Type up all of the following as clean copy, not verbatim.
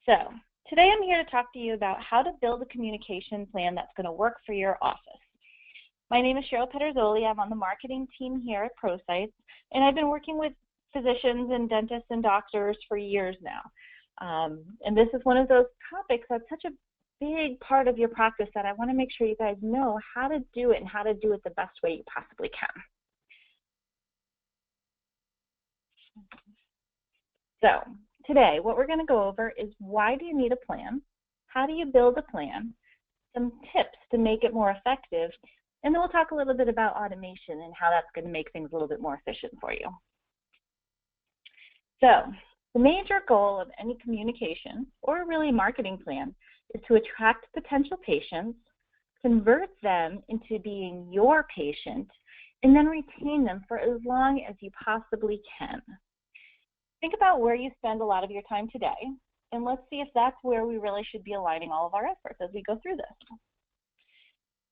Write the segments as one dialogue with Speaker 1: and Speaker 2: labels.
Speaker 1: So today I'm here to talk to you about how to build a communication plan that's going to work for your office. My name is Cheryl Pederzoli. I'm on the marketing team here at ProSites, and I've been working with physicians and dentists and doctors for years now. And this is one of those topics that's such a big part of your practice that I want to make sure you guys know how to do it and how to do it the best way you possibly can. So today, what we're going to go over is why do you need a plan? How do you build a plan? Some tips to make it more effective. And then we'll talk a little bit about automation and how that's going to make things a little bit more efficient for you. So the major goal of any communication or really marketing plan is to attract potential patients, convert them into being your patient, and then retain them for as long as you possibly can. Think about where you spend a lot of your time today, and let's see if that's where we really should be aligning all of our efforts as we go through this.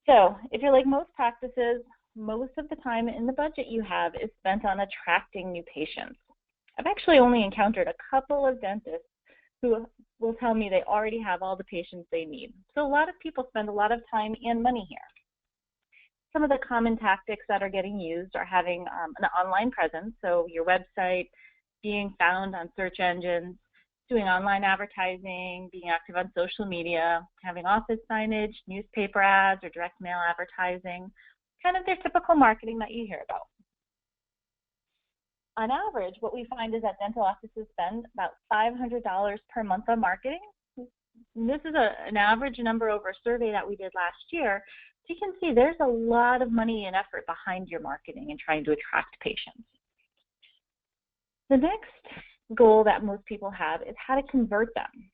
Speaker 1: So if you're like most practices, most of the time in the budget you have is spent on attracting new patients. I've actually only encountered a couple of dentists who will tell me they already have all the patients they need. So a lot of people spend a lot of time and money here. Some of the common tactics that are getting used are having an online presence, so your website, being found on search engines, doing online advertising, being active on social media, having office signage, newspaper ads, or direct mail advertising, kind of their typical marketing that you hear about. On average, what we find is that dental offices spend about $500 per month on marketing. And this is an average number over a survey that we did last year. So you can see there's a lot of money and effort behind your marketing and trying to attract patients. The next goal that most people have is how to convert them.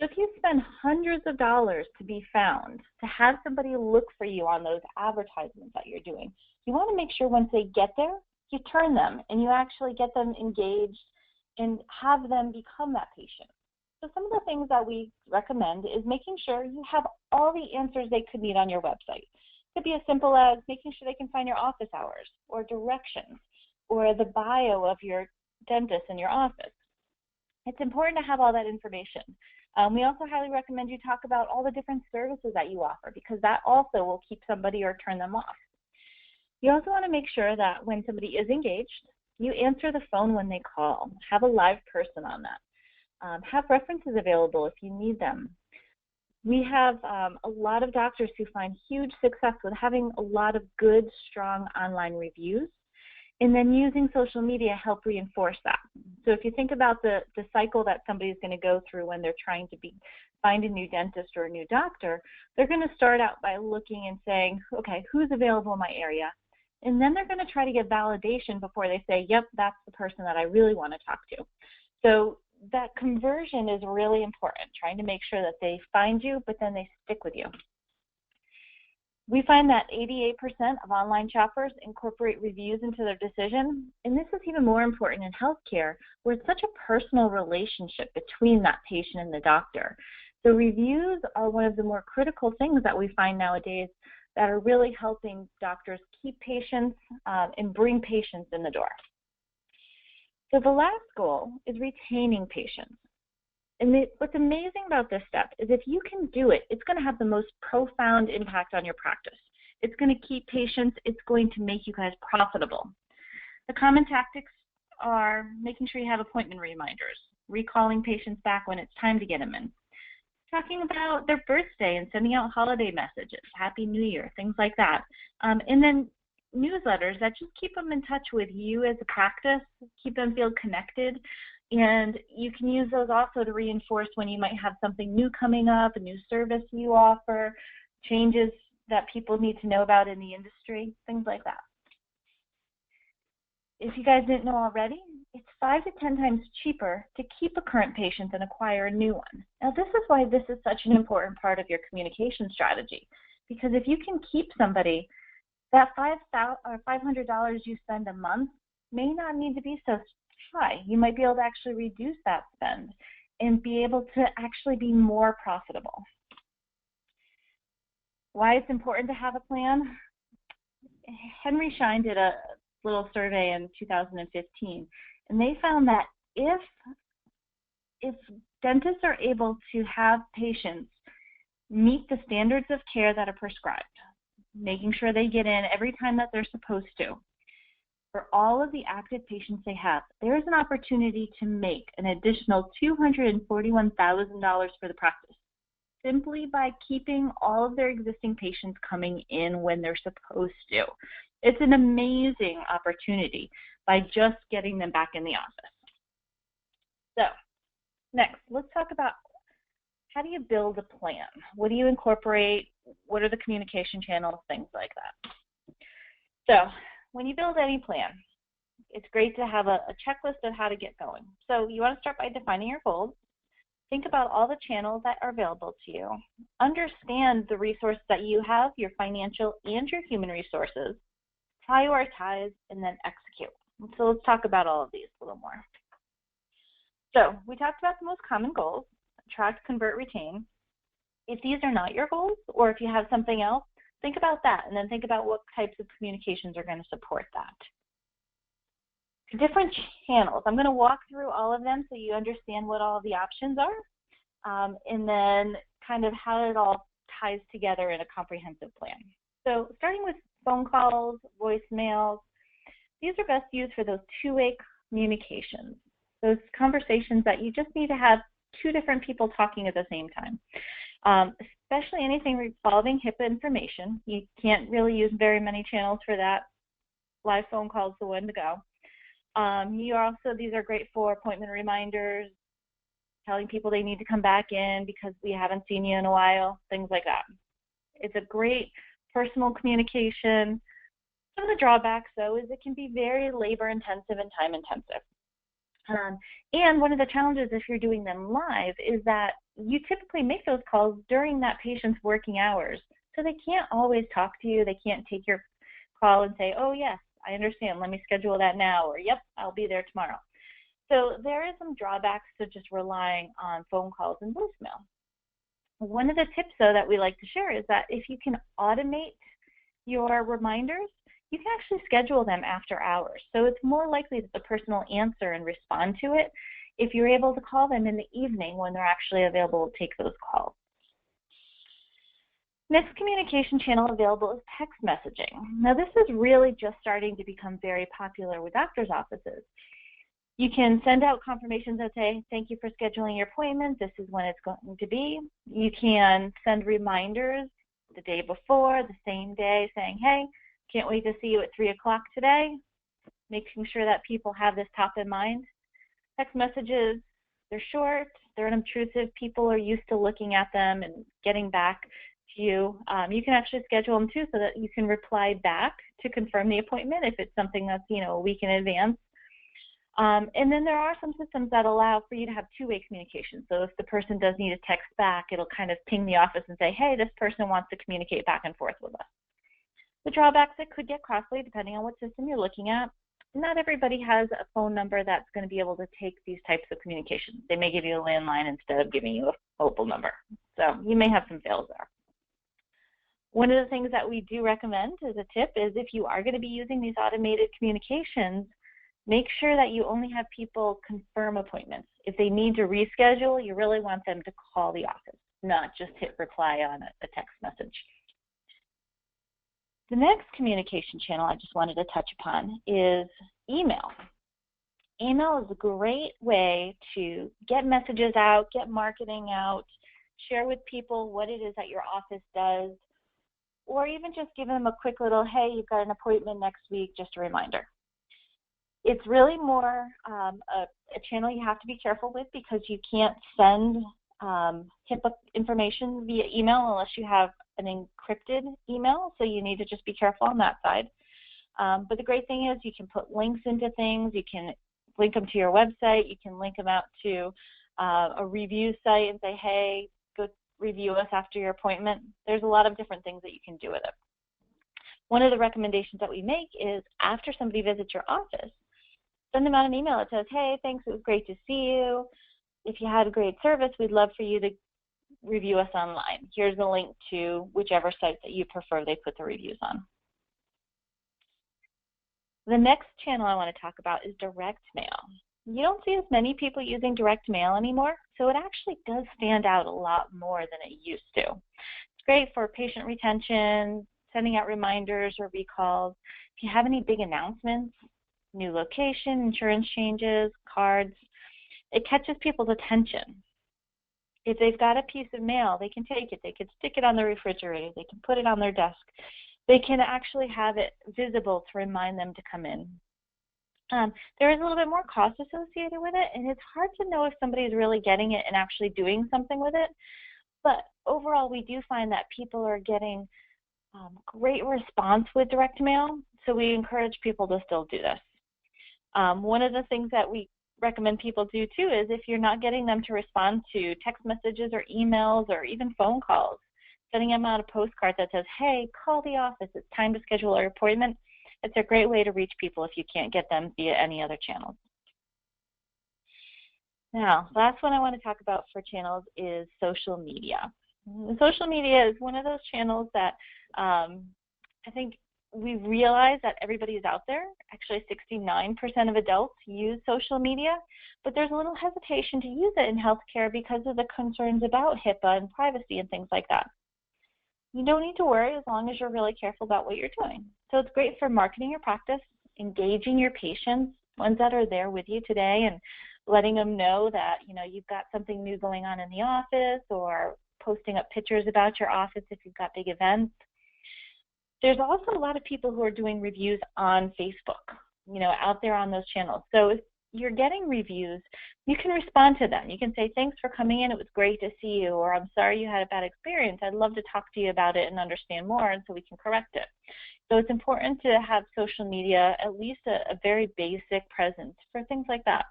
Speaker 1: So if you spend hundreds of dollars to be found, to have somebody look for you on those advertisements that you're doing, you want to make sure once they get there, you turn them and you actually get them engaged and have them become that patient. So some of the things that we recommend is making sure you have all the answers they could need on your website. It could be as simple as making sure they can find your office hours or directions or the bio of your dentist in your office. It's important to have all that information. We also highly recommend you talk about all the different services that you offer because that also will keep somebody or turn them off. You also want to make sure that when somebody is engaged, you answer the phone when they call. Have a live person on that. Have references available if you need them. We have a lot of doctors who find huge success with having a lot of good, strong online reviews, and then using social media help reinforce that. So if you think about the cycle that somebody's going to go through when they're trying to find a new dentist or a new doctor, they're going to start out by looking and saying, okay, who's available in my area? And then they're going to try to get validation before they say, yep, that's the person that I really want to talk to. So that conversion is really important, trying to make sure that they find you, but then they stick with you. We find that 88% of online shoppers incorporate reviews into their decision, and this is even more important in healthcare, where it's such a personal relationship between that patient and the doctor. So reviews are one of the more critical things that we find nowadays that are really helping doctors keep patients and bring patients in the door. So the last goal is retaining patients. And what's amazing about this step is if you can do it, it's going to have the most profound impact on your practice. It's going to keep patients. It's going to make you guys profitable. The common tactics are making sure you have appointment reminders, recalling patients back when it's time to get them in, talking about their birthday and sending out holiday messages, Happy New Year, things like that. And then newsletters that just keep them in touch with you as a practice, keep them feel connected. And you can use those also to reinforce when you might have something new coming up, a new service you offer, changes that people need to know about in the industry, things like that. If you guys didn't know already, it's 5 to 10 times cheaper to keep a current patient than acquire a new one. Now, this is why this is such an important part of your communication strategy, because if you can keep somebody, that $500 you spend a month may not need to be so high. You might be able to actually reduce that spend and be able to actually be more profitable. Why it's important to have a plan? Henry Schein did a little survey in 2015, and they found that if if dentists are able to have patients meet the standards of care that are prescribed, making sure they get in every time that they're supposed to, for all of the active patients they have, there is an opportunity to make an additional $241,000 for the practice simply by keeping all of their existing patients coming in when they're supposed to. It's an amazing opportunity by just getting them back in the office. So next, let's talk about how do you build a plan? What do you incorporate? What are the communication channels? Things like that. So when you build any plan, it's great to have a checklist of how to get going. So you want to start by defining your goals. Think about all the channels that are available to you. Understand the resources that you have, your financial and your human resources. Prioritize and then execute. So let's talk about all of these a little more. So we talked about the most common goals: attract, convert, retain. If these are not your goals, or if you have something else, think about that, and then think about what types of communications are going to support that. Different channels. I'm going to walk through all of them so you understand what all of the options are, and then kind of how it all ties together in a comprehensive plan. So starting with phone calls, voicemails, these are best used for those two-way communications, those conversations that you just need to have two different people talking at the same time. Especially anything involving HIPAA information. You can't really use very many channels for that. Live phone calls is the one to go. These are great for appointment reminders, telling people they need to come back in because we haven't seen you in a while, things like that. It's a great personal communication. Some of the drawbacks, though, is it can be very labor-intensive and time-intensive. And one of the challenges if you're doing them live is that you typically make those calls during that patient's working hours. So they can't always talk to you. They can't take your call and say, oh, yes, I understand. Let me schedule that now. Or, yep, I'll be there tomorrow. So there is some drawbacks to just relying on phone calls and voicemail. One of the tips, though, that we like to share is that if you can automate your reminders, you can actually schedule them after hours. So it's more likely that the person will answer and respond to it if you're able to call them in the evening when they're actually available to take those calls. Next communication channel available is text messaging. Now this is really just starting to become very popular with doctors' offices. You can send out confirmations that say, thank you for scheduling your appointment, this is when it's going to be. You can send reminders the day before, the same day, saying, hey, can't wait to see you at 3 o'clock today, making sure that people have this top in mind. Text messages, they're short, they're unobtrusive, people are used to looking at them and getting back to you. You can actually schedule them too so that you can reply back to confirm the appointment if it's something that's a week in advance. And then there are some systems that allow for you to have two-way communication. So if the person does need a text back, it'll kind of ping the office and say, hey, this person wants to communicate back and forth with us. The drawbacks, it could get costly depending on what system you're looking at. Not everybody has a phone number that's going to be able to take these types of communications. They may give you a landline instead of giving you a mobile number. So you may have some fails there. One of the things that we do recommend as a tip is if you are going to be using these automated communications, make sure that you only have people confirm appointments. If they need to reschedule, you really want them to call the office, not just hit reply on a text message. The next communication channel I just wanted to touch upon is email. Email is a great way to get messages out, get marketing out, share with people what it is that your office does, or even just give them a quick little, hey, you've got an appointment next week, just a reminder. It's really more a channel you have to be careful with because you can't send HIPAA information via email unless you have an encrypted email, so you need to just be careful on that side. But the great thing is you can put links into things, you can link them to your website, you can link them out to a review site and say, hey, go review us after your appointment. There's a lot of different things that you can do with it. One of the recommendations that we make is after somebody visits your office, send them out an email that says, hey, thanks, it was great to see you. If you had a great service, we'd love for you to review us online. Here's the link to whichever site that you prefer they put the reviews on. The next channel I want to talk about is direct mail. You don't see as many people using direct mail anymore, so it actually does stand out a lot more than it used to. It's great for patient retention, sending out reminders or recalls. If you have any big announcements, new location, insurance changes, cards, it catches people's attention. If they've got a piece of mail, they can take it. They can stick it on the refrigerator. They can put it on their desk. They can actually have it visible to remind them to come in. There is a little bit more cost associated with it, and it's hard to know if somebody is really getting it and actually doing something with it. But overall, we do find that people are getting great response with direct mail, so we encourage people to still do this. One of the things that we recommend people do too is if you're not getting them to respond to text messages or emails or even phone calls, sending them out a postcard that says, hey, call the office, it's time to schedule an appointment. It's a great way to reach people if you can't get them via any other channels. Now, last one I want to talk about for channels is social media. Social media is one of those channels that I think we realize that everybody is out there. Actually, 69% of adults use social media, but there's a little hesitation to use it in healthcare because of the concerns about HIPAA and privacy and things like that. You don't need to worry as long as you're really careful about what you're doing. So it's great for marketing your practice, engaging your patients, ones that are there with you today, and letting them know that you've got something new going on in the office, or posting up pictures about your office if you've got big events. There's also a lot of people who are doing reviews on Facebook, out there on those channels. So if you're getting reviews, you can respond to them. You can say, thanks for coming in, it was great to see you, or I'm sorry you had a bad experience, I'd love to talk to you about it and understand more, and so we can correct it. So it's important to have social media, at least a very basic presence for things like that.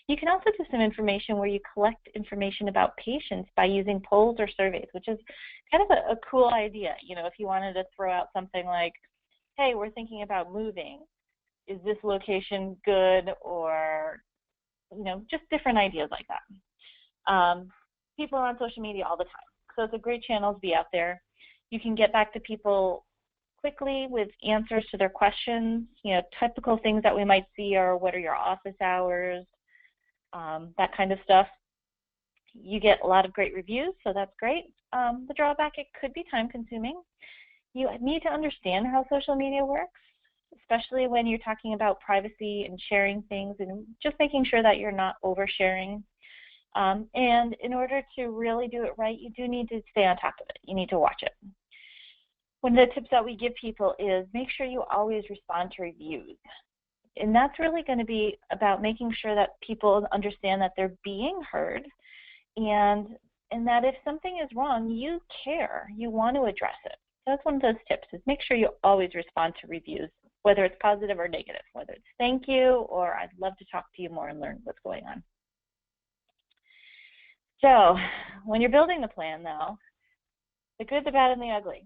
Speaker 1: You can also do some information where you collect information about patients by using polls or surveys, which is kind of a cool idea. If you wanted to throw out something like, hey, we're thinking about moving. Is this location good? Or, just different ideas like that. People are on social media all the time, so it's a great channel to be out there. You can get back to people quickly with answers to their questions. Typical things that we might see are, what are your office hours? That kind of stuff. You get a lot of great reviews, so that's great. The drawback, it could be time consuming. You need to understand how social media works, especially when you're talking about privacy and sharing things, and just making sure that you're not oversharing. And in order to really do it right, you do need to stay on top of it. You need to watch it. One of the tips that we give people is make sure you always respond to reviews. And that's really going to be about making sure that people understand that they're being heard, and that if something is wrong, you care, you want to address it. So that's one of those tips, is make sure you always respond to reviews, whether it's positive or negative, whether it's thank you or I'd love to talk to you more and learn what's going on. So when you're building the plan, though, the good, the bad, and the ugly,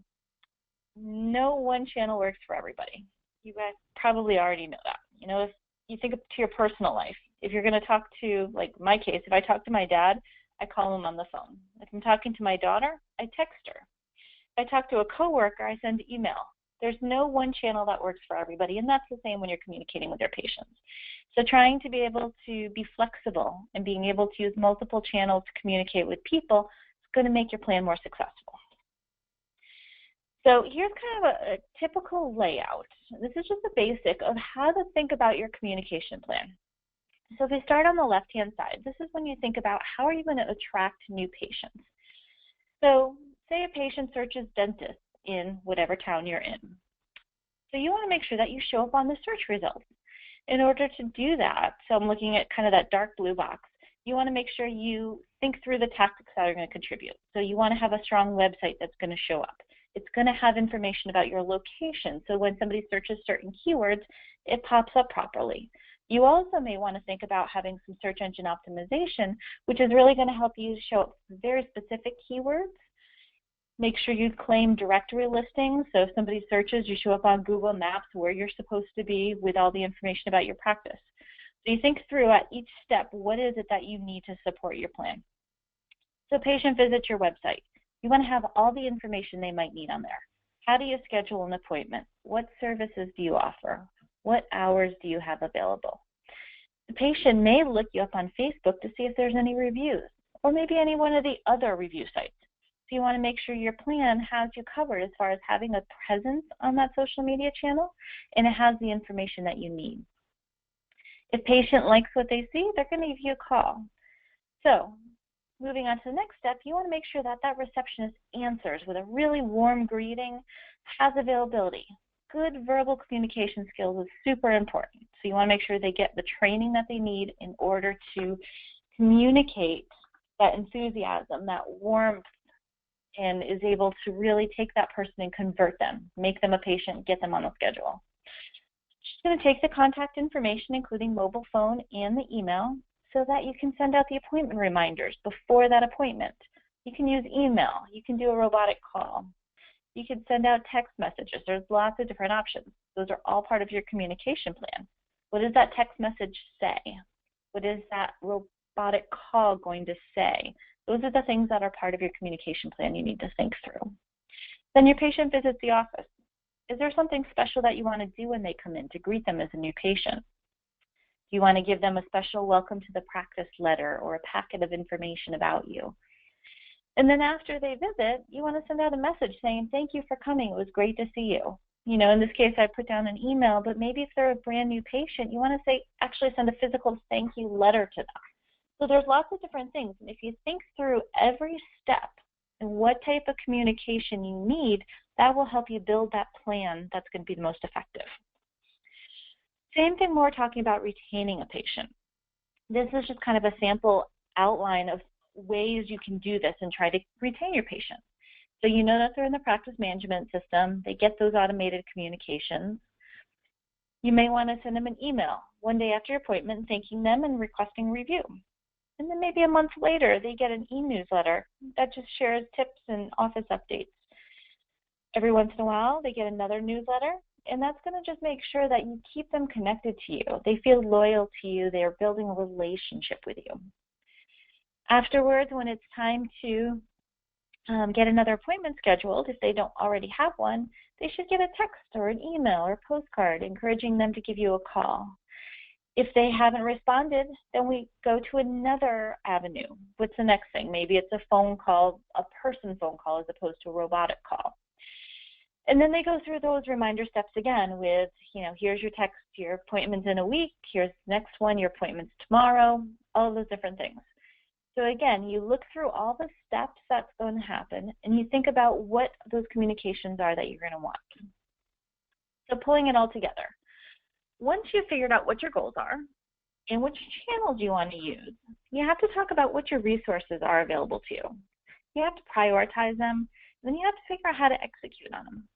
Speaker 1: no one channel works for everybody. You guys probably already know that. If you think to your personal life, if you're going to talk to, like my case, if I talk to my dad, I call him on the phone. If I'm talking to my daughter, I text her. If I talk to a coworker, I send email. There's no one channel that works for everybody, and that's the same when you're communicating with your patients. So trying to be able to be flexible and being able to use multiple channels to communicate with people is going to make your plan more successful. So here's kind of a typical layout. This is just a basic of how to think about your communication plan. So if we start on the left-hand side, this is when you think about how are you going to attract new patients. So say a patient searches dentist in whatever town you're in. So you want to make sure that you show up on the search results. In order to do that, so I'm looking at kind of that dark blue box, you want to make sure you think through the tactics that are going to contribute. So you want to have a strong website that's going to show up. It's going to have information about your location, so when somebody searches certain keywords, it pops up properly. You also may want to think about having some search engine optimization, which is really going to help you show up very specific keywords. Make sure you claim directory listings, so if somebody searches, you show up on Google Maps where you're supposed to be with all the information about your practice. So you think through at each step, what is it that you need to support your plan? So patient visits your website. You want to have all the information they might need on there. How do you schedule an appointment? What services do you offer? What hours do you have available? The patient may look you up on Facebook to see if there's any reviews, or maybe any one of the other review sites. So you want to make sure your plan has you covered as far as having a presence on that social media channel, and it has the information that you need. If patient likes what they see, they're going to give you a call. So moving on to the next step, you want to make sure that that receptionist answers with a really warm greeting, has availability. Good verbal communication skills is super important. So you want to make sure they get the training that they need in order to communicate that enthusiasm, that warmth, and is able to really take that person and convert them, make them a patient, get them on the schedule. She's going to take the contact information, including mobile phone and the email, so that you can send out the appointment reminders before that appointment. You can use email. You can do a robotic call. You can send out text messages. There's lots of different options. Those are all part of your communication plan. What does that text message say? What is that robotic call going to say? Those are the things that are part of your communication plan you need to think through. Then your patient visits the office. Is there something special that you want to do when they come in to greet them as a new patient? Do you want to give them a special welcome to the practice letter or a packet of information about you? And then after they visit, you want to send out a message saying, thank you for coming. It was great to see you. You know, in this case, I put down an email, but maybe if they're a brand new patient, you want to say, actually send a physical thank you letter to them. So there's lots of different things. And if you think through every step and what type of communication you need, that will help you build that plan that's going to be the most effective. Same thing when we're talking about retaining a patient. This is just kind of a sample outline of ways you can do this and try to retain your patient. So you know that they're in the practice management system. They get those automated communications. You may want to send them an email one day after your appointment thanking them and requesting review. And then maybe a month later, they get an e-newsletter that just shares tips and office updates. Every once in a while, they get another newsletter, and that's going to just make sure that you keep them connected to you. They feel loyal to you. They are building a relationship with you. Afterwards, when it's time to get another appointment scheduled, if they don't already have one, they should get a text or an email or postcard encouraging them to give you a call. If they haven't responded, then we go to another avenue. What's the next thing? Maybe it's a phone call, a person phone call as opposed to a robotic call. And then they go through those reminder steps again with, here's your text, your appointment's in a week, here's the next one, your appointment's tomorrow, all of those different things. So again, you look through all the steps that's going to happen, and you think about what those communications are that you're going to want. So pulling it all together. Once you've figured out what your goals are and which channels you want to use, you have to talk about what your resources are available to you. You have to prioritize them, and then you have to figure out how to execute on them.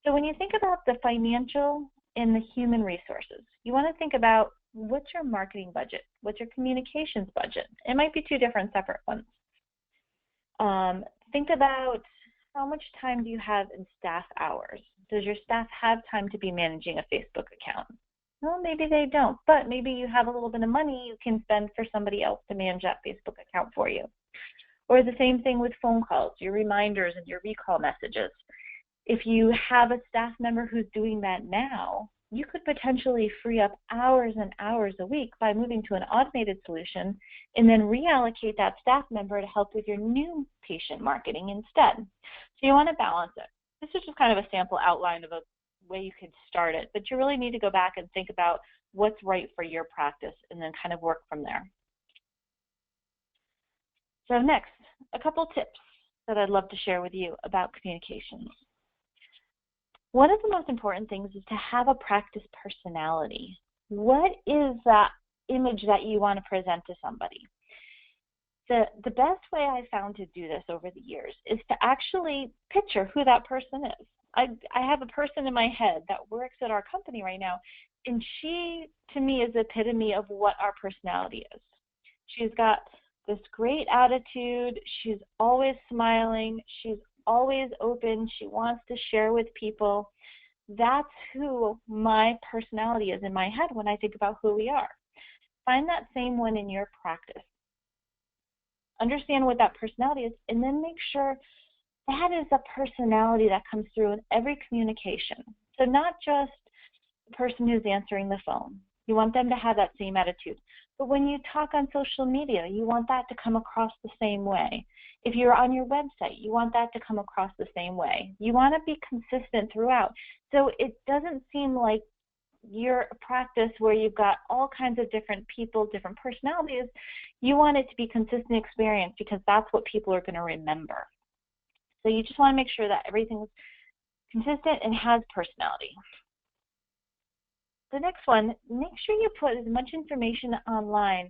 Speaker 1: So when you think about the financial and the human resources, you want to think about what's your marketing budget, what's your communications budget. It might be two different separate ones. Think about how much time do you have in staff hours. Does your staff have time to be managing a Facebook account? Well, maybe they don't, but maybe you have a little bit of money you can spend for somebody else to manage that Facebook account for you. Or the same thing with phone calls, your reminders and your recall messages. If you have a staff member who's doing that now, you could potentially free up hours and hours a week by moving to an automated solution and then reallocate that staff member to help with your new patient marketing instead. So you want to balance it. This is just kind of a sample outline of a way you could start it, but you really need to go back and think about what's right for your practice and then kind of work from there. So next, a couple tips that I'd love to share with you about communications. One of the most important things is to have a practice personality. What is that image that you want to present to somebody? The best way I found to do this over the years is to actually picture who that person is. I have a person in my head that works at our company right now, and she, to me, is the epitome of what our personality is. She's got this great attitude. She's always smiling. She's always open. She wants to share with people. That's who my personality is in my head when I think about who we are. Find that same one in your practice. Understand what that personality is, and then make sure that is a personality that comes through in every communication. So not just the person who's answering the phone. You want them to have that same attitude. But when you talk on social media, you want that to come across the same way. If you're on your website, you want that to come across the same way. You want to be consistent throughout. So it doesn't seem like your practice where you've got all kinds of different people, different personalities. You want it to be consistent experience because that's what people are going to remember. So you just want to make sure that everything's consistent and has personality. The next one, make sure you put as much information online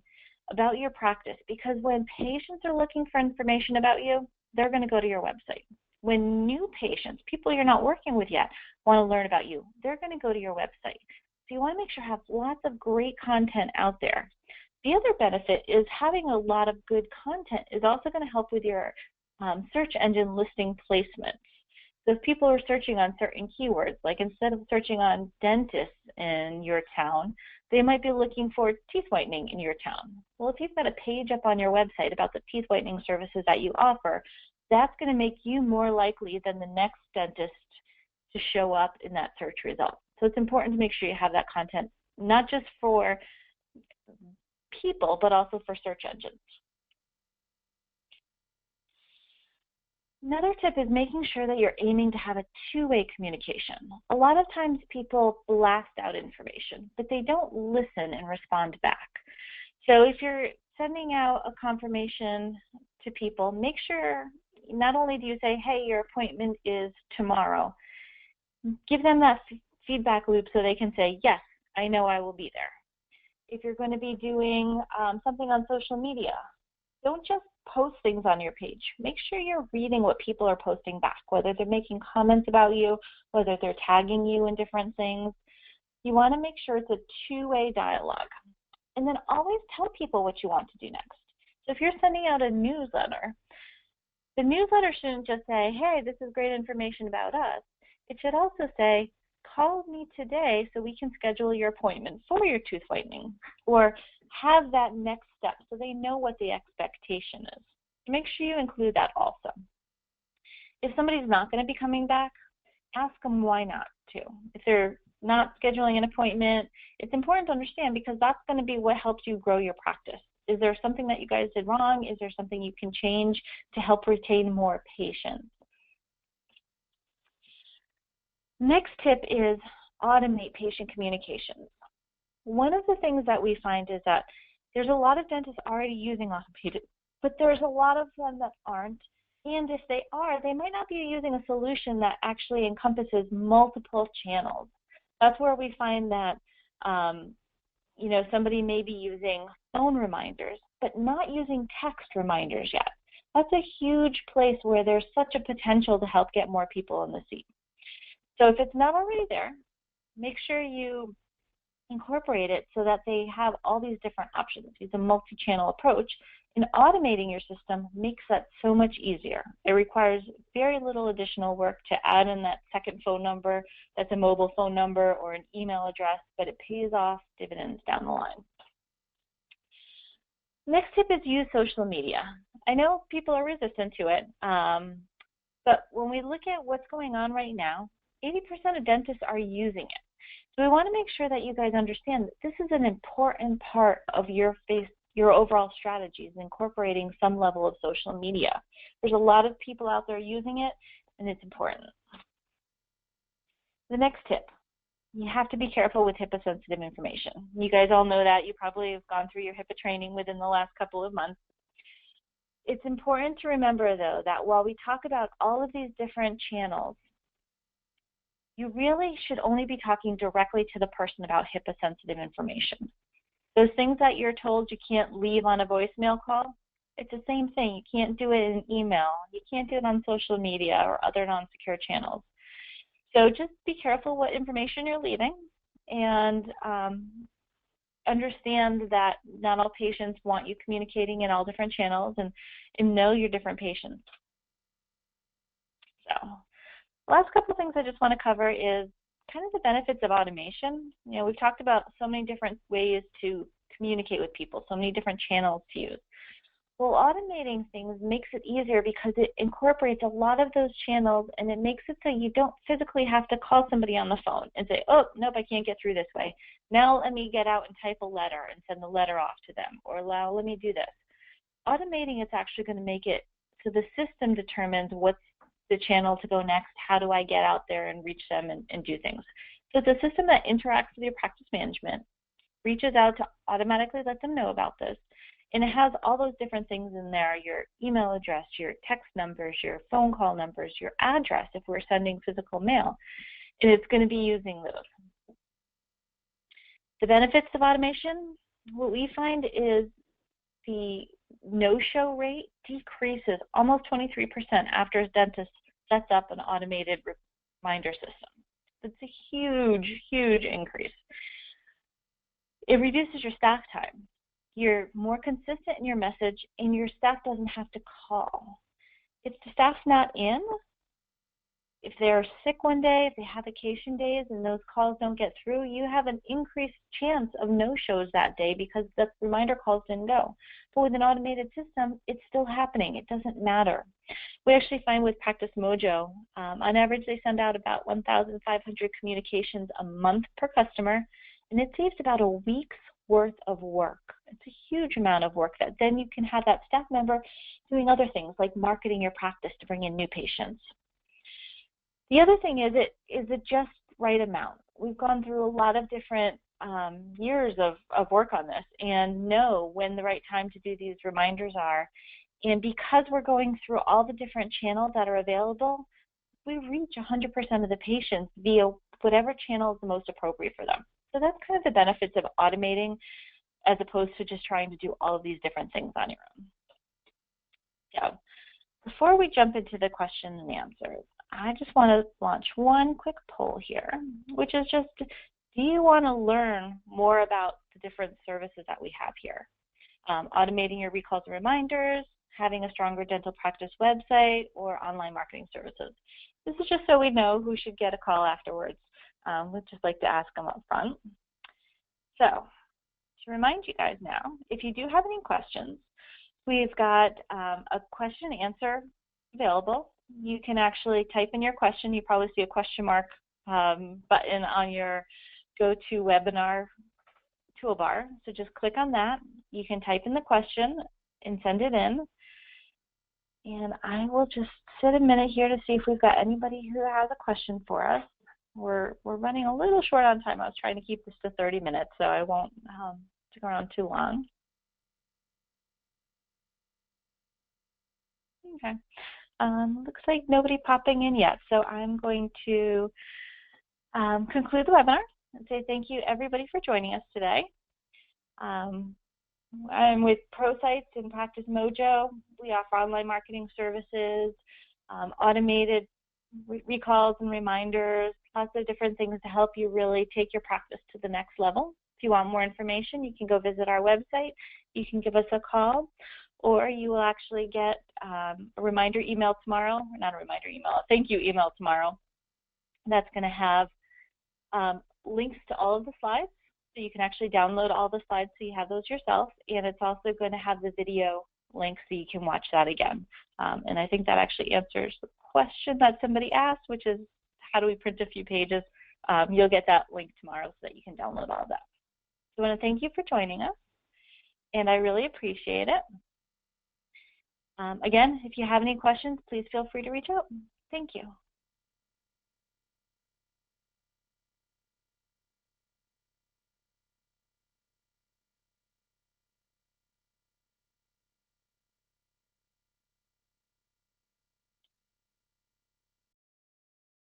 Speaker 1: about your practice, because when patients are looking for information about you, they're going to go to your website. When new patients, people you're not working with yet, want to learn about you, they're going to go to your website. So you want to make sure you have lots of great content out there. The other benefit is having a lot of good content is also going to help with your search engine listing placements. So if people are searching on certain keywords, like instead of searching on dentists in your town, they might be looking for teeth whitening in your town. Well, if you've got a page up on your website about the teeth whitening services that you offer, that's going to make you more likely than the next dentist to show up in that search result. So it's important to make sure you have that content, not just for people, but also for search engines. Another tip is making sure that you're aiming to have a two-way communication. A lot of times people blast out information, but they don't listen and respond back. So if you're sending out a confirmation to people, make sure not only do you say, hey, your appointment is tomorrow, give them that feedback loop so they can say, yes, I know I will be there. If you're going to be doing something on social media, don't just post things on your page. Make sure you're reading what people are posting back, whether they're making comments about you, whether they're tagging you in different things. You want to make sure it's a two-way dialogue. And then always tell people what you want to do next. So if you're sending out a newsletter, the newsletter shouldn't just say, hey, this is great information about us. It should also say, call me today so we can schedule your appointment for your tooth whitening, or have that next step so they know what the expectation is. Make sure you include that also. If somebody's not going to be coming back, ask them why not to. If they're not scheduling an appointment, it's important to understand, because that's going to be what helps you grow your practice. Is there something that you guys did wrong? Is there something you can change to help retain more patients? Next tip is automate patient communications. One of the things that we find is that there's a lot of dentists already using orthopedic, but there's a lot of them that aren't. And if they are, they might not be using a solution that actually encompasses multiple channels. That's where we find that somebody may be using phone reminders, but not using text reminders yet. That's a huge place where there's such a potential to help get more people in the seat. So if it's not already there, make sure you incorporate it so that they have all these different options. Use a multi-channel approach, and automating your system makes that so much easier. It requires very little additional work to add in that second phone number that's a mobile phone number or an email address, but it pays off dividends down the line. Next tip is use social media. I know people are resistant to it, but when we look at what's going on right now, 80% of dentists are using it. So we want to make sure that you guys understand that this is an important part of your overall strategies, incorporating some level of social media. There's a lot of people out there using it, and it's important. The next tip, you have to be careful with HIPAA-sensitive information. You guys all know that. You probably have gone through your HIPAA training within the last couple of months. It's important to remember, though, that while we talk about all of these different channels, you really should only be talking directly to the person about HIPAA-sensitive information. Those things that you're told you can't leave on a voicemail call, it's the same thing. You can't do it in email. You can't do it on social media or other non-secure channels. So just be careful what information you're leaving, and understand that not all patients want you communicating in all different channels, and know your different patients. So the last couple of things I just want to cover is kind of the benefits of automation. We've talked about so many different ways to communicate with people, so many different channels to use. Well, automating things makes it easier because it incorporates a lot of those channels, and it makes it so you don't physically have to call somebody on the phone and say, oh, nope, I can't get through this way. Now let me get out and type a letter and send the letter off to them, or now let me do this. Automating is actually going to make it so the system determines what's the channel to go next, how do I get out there and reach them and do things. So it's a system that interacts with your practice management, reaches out to automatically let them know about this, and it has all those different things in there, your email address, your text numbers, your phone call numbers, your address if we're sending physical mail, and it's going to be using those. The benefits of automation, what we find is the no-show rate decreases almost 23% after a dentist sets up an automated reminder system. It's a huge, huge increase. It reduces your staff time. You're more consistent in your message, and your staff doesn't have to call. If the staff's not in, if they're sick one day, if they have vacation days and those calls don't get through, you have an increased chance of no-shows that day because the reminder calls didn't go. But with an automated system, it's still happening. It doesn't matter. We actually find with Practice Mojo, on average, they send out about 1,500 communications a month per customer, and it saves about a week's worth of work. It's a huge amount of work that then you can have that staff member doing other things like marketing your practice to bring in new patients. The other thing is it just right amount? We've gone through a lot of different years of work on this and know when the right time to do these reminders are. And because we're going through all the different channels that are available, we reach 100% of the patients via whatever channel is the most appropriate for them. So that's kind of the benefits of automating as opposed to just trying to do all of these different things on your own. So before we jump into the question and answers, I just want to launch one quick poll here, which is just, do you want to learn more about the different services that we have here? Automating your recalls and reminders, having a stronger dental practice website, or online marketing services. This is just so we know who should get a call afterwards. We'd just like to ask them up front. So to remind you guys now, if you do have any questions, we've got a question and answer available. You can actually type in your question. You probably see a question mark button on your GoToWebinar toolbar. So just click on that. You can type in the question and send it in. And I will just sit a minute here to see if we've got anybody who has a question for us. We're running a little short on time. I was trying to keep this to 30 minutes, so I won't stick around too long. Okay. Looks like nobody popping in yet, so I'm going to conclude the webinar and say thank you everybody for joining us today. I'm with ProSites and Practice Mojo. We offer online marketing services, automated recalls and reminders, lots of different things to help you really take your practice to the next level. If you want more information, you can go visit our website. You can give us a call, or you will actually get a reminder email tomorrow, not a reminder email, a thank you email tomorrow. That's going to have links to all of the slides, so you can actually download all the slides so you have those yourself, and it's also going to have the video link so you can watch that again. And I think that actually answers the question that somebody asked, which is how do we print a few pages? You'll get that link tomorrow so that you can download all of that. So I want to thank you for joining us, and I really appreciate it. Again, if you have any questions, please feel free to reach out. Thank you.